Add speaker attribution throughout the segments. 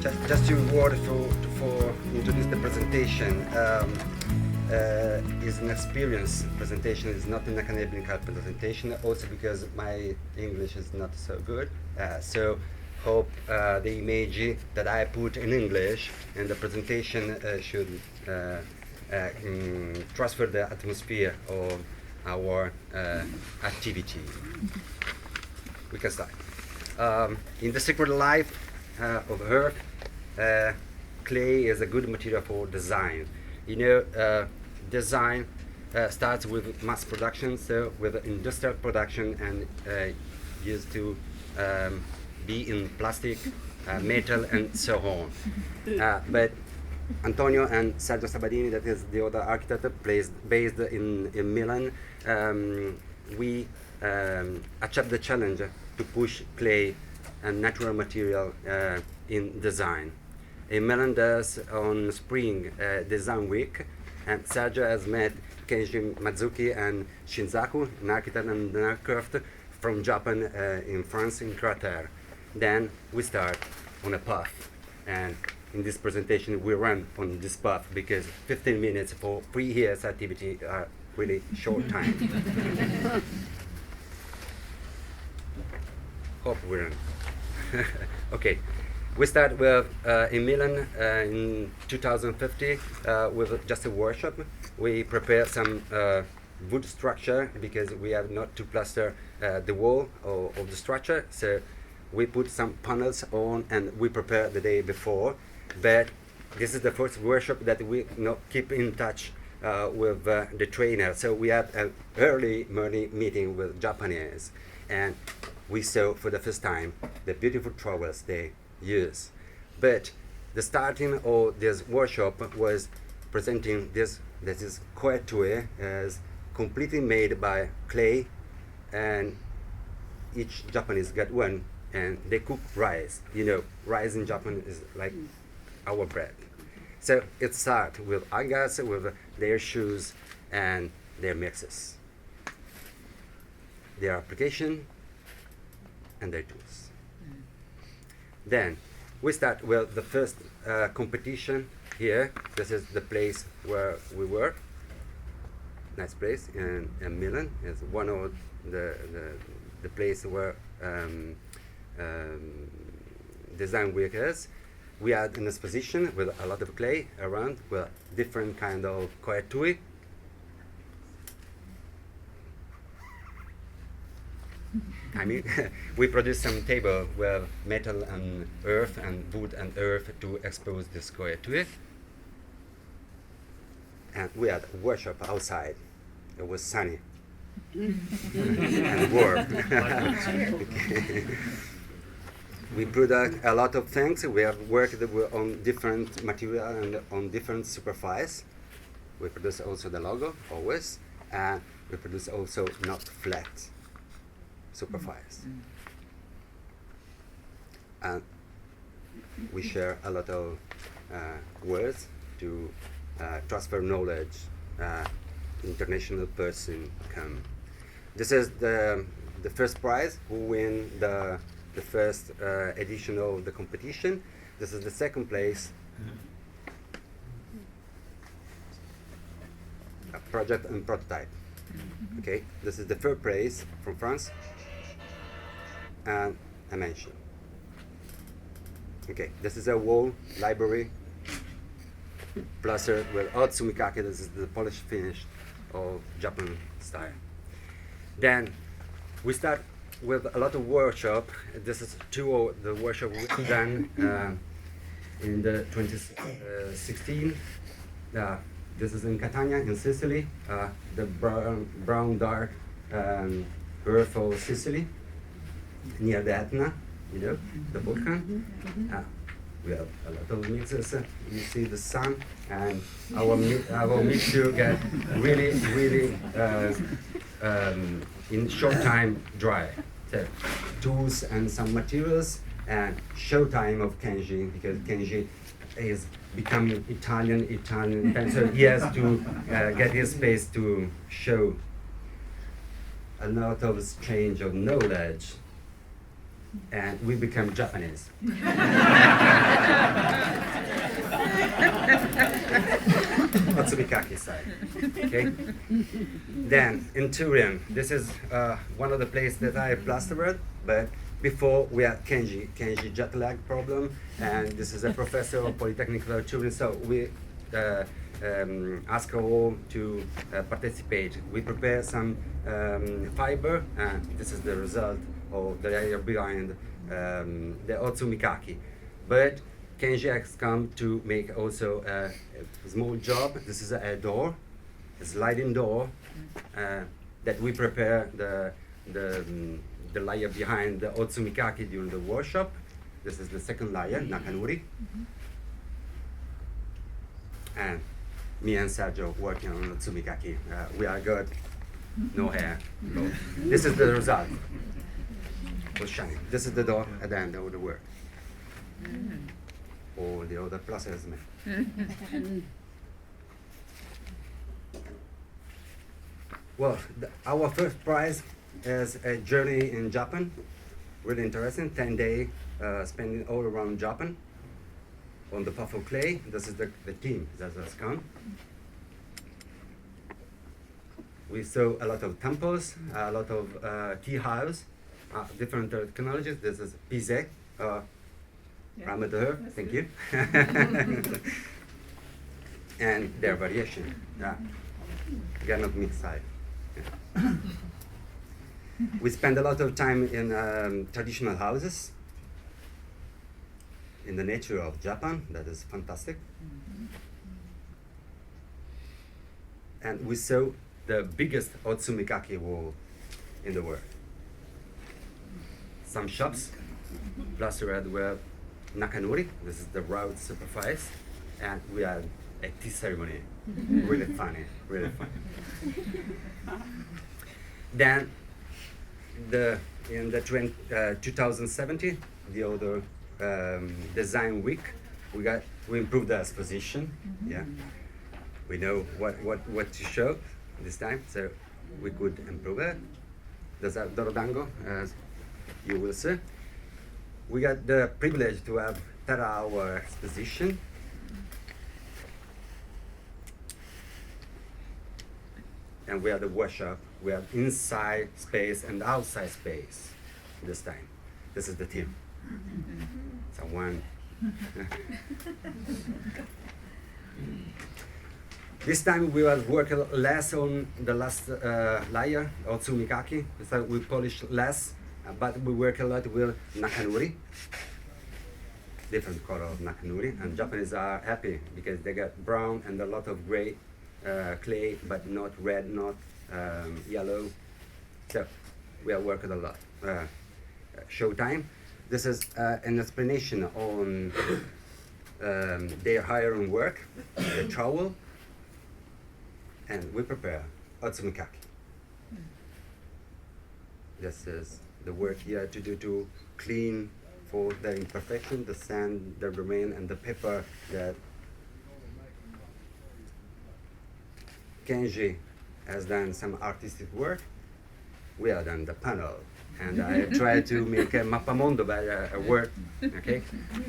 Speaker 1: just two words for introduce the presentation. Is an experience presentation, is not an academic presentation, also because my English is not so good. So hope the image that I put in English and the presentation should transfer the atmosphere of our activity. We can start. In the secret life of Earth, clay is a good material for design. You know, design starts with mass production, so with industrial production, and used to be in plastic, metal, and so on. But Antonio and Sergio Sabadini, that is the other architect, based in Milan, we accept the challenge to push clay and natural material in design. In Milan, there's on spring design week, and Sergio has met Kenji Matsuki and Shinzaku, an architect and an architect from Japan, in France, in Crater. Then we start on a path, and in this presentation we run on this path because 15 minutes for 3 years activity are really short time. Hope we run. Okay. We start with in Milan in 2050 with just a workshop. We prepare some wood structure because we have not to plaster the wall of the structure. So we put some panels on and we prepare the day before. But this is the first workshop that we keep in touch with the trainer. So we had an early morning meeting with Japanese, and we saw for the first time the beautiful trowels they use. But the starting of this workshop was presenting this is koetue, as completely made by clay, and each Japanese got one, and they cook rice. You know, rice in Japan is like our bread. So it starts with agas, with their shoes and their mixes, their application and their tools. Then we start with the first competition here. This is the place where we were. Nice place in Milan. It's one of the place where design week is. We had an exposition with a lot of clay around with different kind of koetui. I mean, we produced some table with metal and earth and wood and earth to expose this koetui. And we had a workshop outside. It was sunny and warm. Okay. We produce a lot of things. We have worked on different material and on different superfice. We produce also the logo, always. And we produce also not flat superfice. And we share a lot of words to transfer knowledge. International person come. This is the first prize who win the first edition of the competition. This is the second place. A project and prototype. Okay, this is the third place from France. And a mention. Okay, this is a wall library plastered with otsumikake. This is the polished finish of Japan style. Then we start with a lot of workshop. This is two of the workshop we done in the 2016. This is in Catania, in Sicily, the brown dark earth of Sicily, near the Etna, you know, the volcan. We have a lot of mixes. You see the sun, and our mixture get really in short time dry. So tools and some materials, and show time of Kenji, because Kenji is becoming Italian, and so he has to get his space to show a lot of exchange of knowledge. and we become Japanese. Otsumikaki side. Okay. Then in Turin, this is one of the places that I plastered, but before we had Kenji jet lag problem, and this is a professor of Polytechnic of Turin, so we ask all to participate. We prepare some fiber, and this is the result of the layer behind the Otsumikaki. But Kenji has come to make also a small job. This is a door, a sliding door, that we prepare the layer behind the Otsumikaki during the workshop. This is the second layer, Nakanuri. And me and Sergio working on Otsumikaki. We are good, no hair. No. This is the result. Was shining. This is the door at the end of the work. All the other process. Well, our first prize is a journey in Japan. Really interesting, 10 days spending all around Japan on the puff of clay. This is the team that has come. We saw a lot of temples, a lot of tea houses, different technologies. This is Pise, Ramadan, thank you. And their variation, Ganot mid-side. Yeah. We spend a lot of time in traditional houses, in the nature of Japan. That is fantastic. And we saw the biggest Otsumikaki wall in the world. Some shops plastered with Nakanuri. This is the route supervise, and we had a tea ceremony. Really funny, really funny. Then, in the 2017, the other design week, we improved the exposition. Yeah, we know what to show this time, so we could improve it. There's a Dorodango, as you will see. We got the privilege to have 30-hour exposition. And we had a workshop. We have inside space and outside space this time. This is the team. Someone. This time we will work less on the last layer, Otsumikaki. So we polish less, but we work a lot with Nakanuri. Different color of Nakanuri. And Japanese are happy because they got brown and a lot of gray clay, but not red, not yellow. So we are working a lot. Showtime. This is an explanation on their hiring work, the trowel, and we prepare Otsumikaki. This is the work here to do to clean for the imperfection, the sand, the remain, and the pepper that Kenji has done some artistic work. We have done the panel, and I tried to make a mappamondo by a word, okay,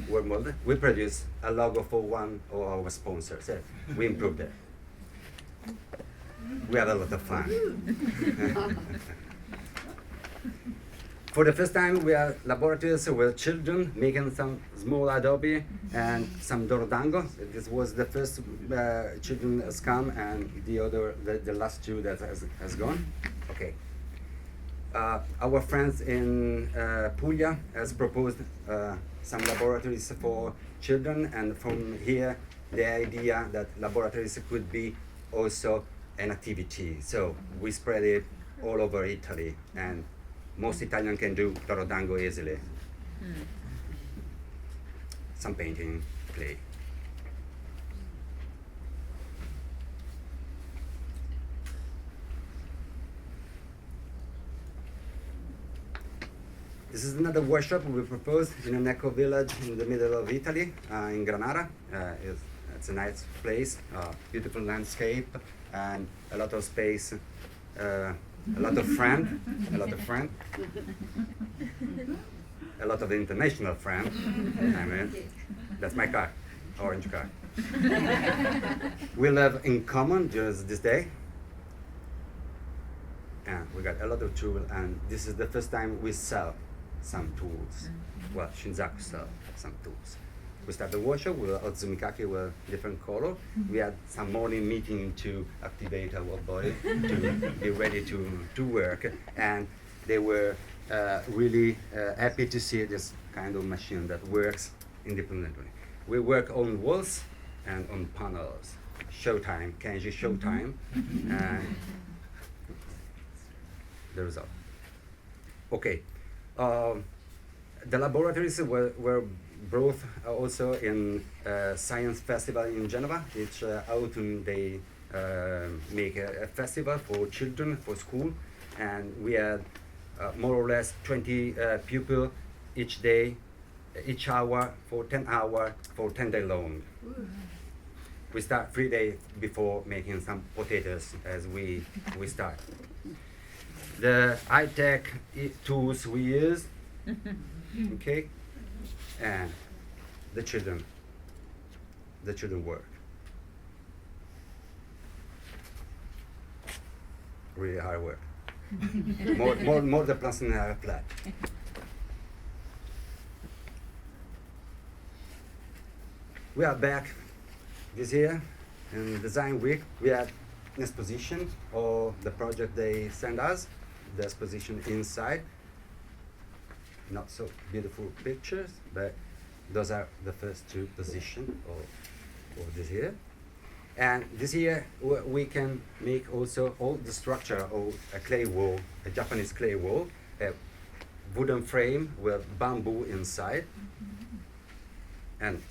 Speaker 1: word model. We produced a logo for one of our sponsors. So we improved it. We had a lot of fun. For the first time, we have laboratories with children making some small adobe and some dorodango. This was the first children has come, and the last two that has gone. Okay. Our friends in Puglia has proposed some laboratories for children, and from here, the idea that laboratories could be also an activity. So we spread it all over Italy, and most Italian can do Dorodango easily. Some painting, clay. This is another workshop we proposed in an eco village in the middle of Italy, in Granada. It's a nice place, beautiful landscape, and a lot of space, a lot of friend. a lot of international friends. I mean, that's my car, orange car. We live in common just this day. And we got a lot of tools, and this is the first time we sell some tools. Well, Shinzaku sell some tools. We start the workshop with Otsumikake with different color. We had some morning meeting to activate our body to be ready to work, and they were really happy to see this kind of machine that works independently. We work on walls and on panels. Showtime, Kenji Showtime, and the result. Okay, the laboratories were both also in Science Festival in Geneva. Each autumn they make a festival for children, for school, and we had more or less 20 people each day, each hour for 10 hours for 10 days long. We start 3 days before making some potatoes as we start. The high-tech tools we use, okay, and the children work. Really hard work. more the plus than a flat. We are back this year in Design Week. We had an exposition of the project they sent us, the exposition inside. Not so beautiful pictures, but those are the first two positions of this year. And this year we can make also all the structure of a clay wall, a Japanese clay wall, a wooden frame with bamboo inside, and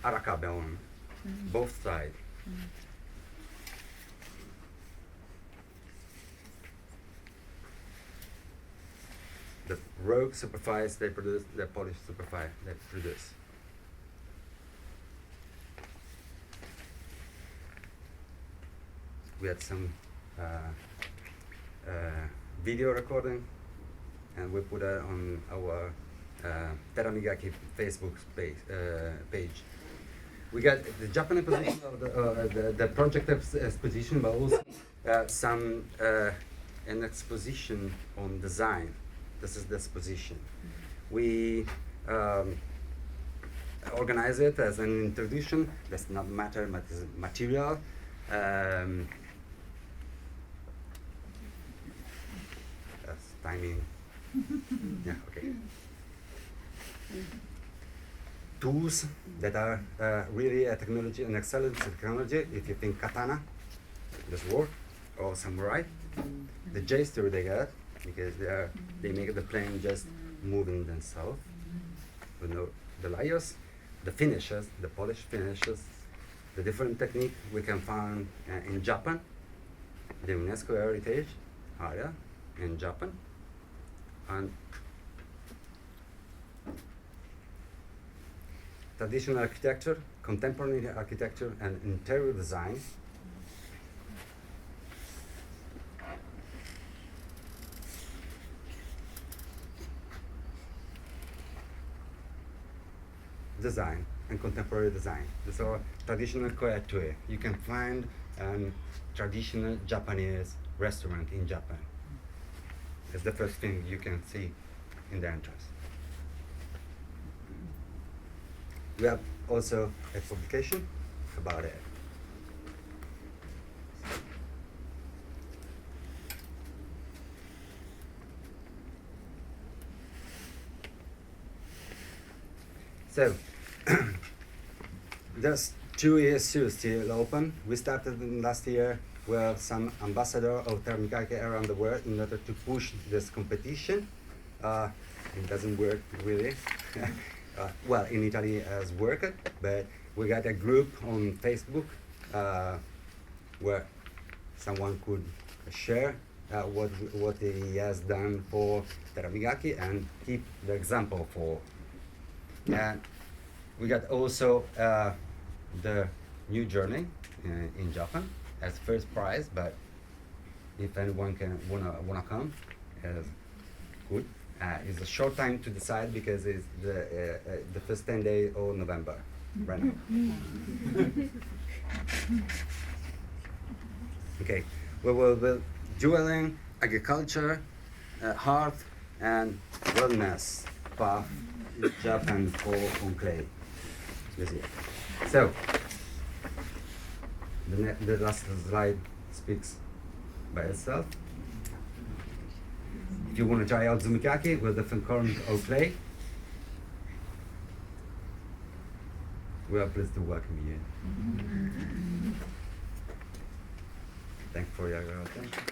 Speaker 1: arakabe on both sides. The rogue supervise they produce, the polished supervise they produce. We had some video recording, and we put it on our Teramigaki Facebook page. We got the Japanese position of the project exposition, but also an exposition on design. This is the exposition. We organize it as an introduction. That's not matter, but it's material. That's timing. Yeah, okay. Tools that are really a technology, an excellent technology. If you think katana, this word, or samurai, the gesture they got, because they make the plane just moving themselves. You know, the layers, the finishes, the polished finishes, the different technique we can find in Japan, the UNESCO heritage area in Japan, and traditional architecture, contemporary architecture, and interior design. Design and contemporary design. These are traditional koetue. You can find a traditional Japanese restaurant in Japan. It's the first thing you can see in the entrance. We have also a publication about it. So, there's 2 years still open. We started last year with some ambassador of Teramigaki around the world in order to push this competition. It doesn't work really. Well, in Italy it has worked, but we got a group on Facebook where someone could share what he has done for Teramigaki and keep the example for. And we got also the new journey in Japan as first prize, but if anyone wanna come, good, It's a short time to decide because it's the first 10 days of November, right now. Okay, we will build dwelling, agriculture, hearth, and wellness path, Japan for on clay. This year. So, the last slide speaks by itself. If you want to try out zumikake with different corn or clay, we are pleased to welcome you. Thanks for your attention.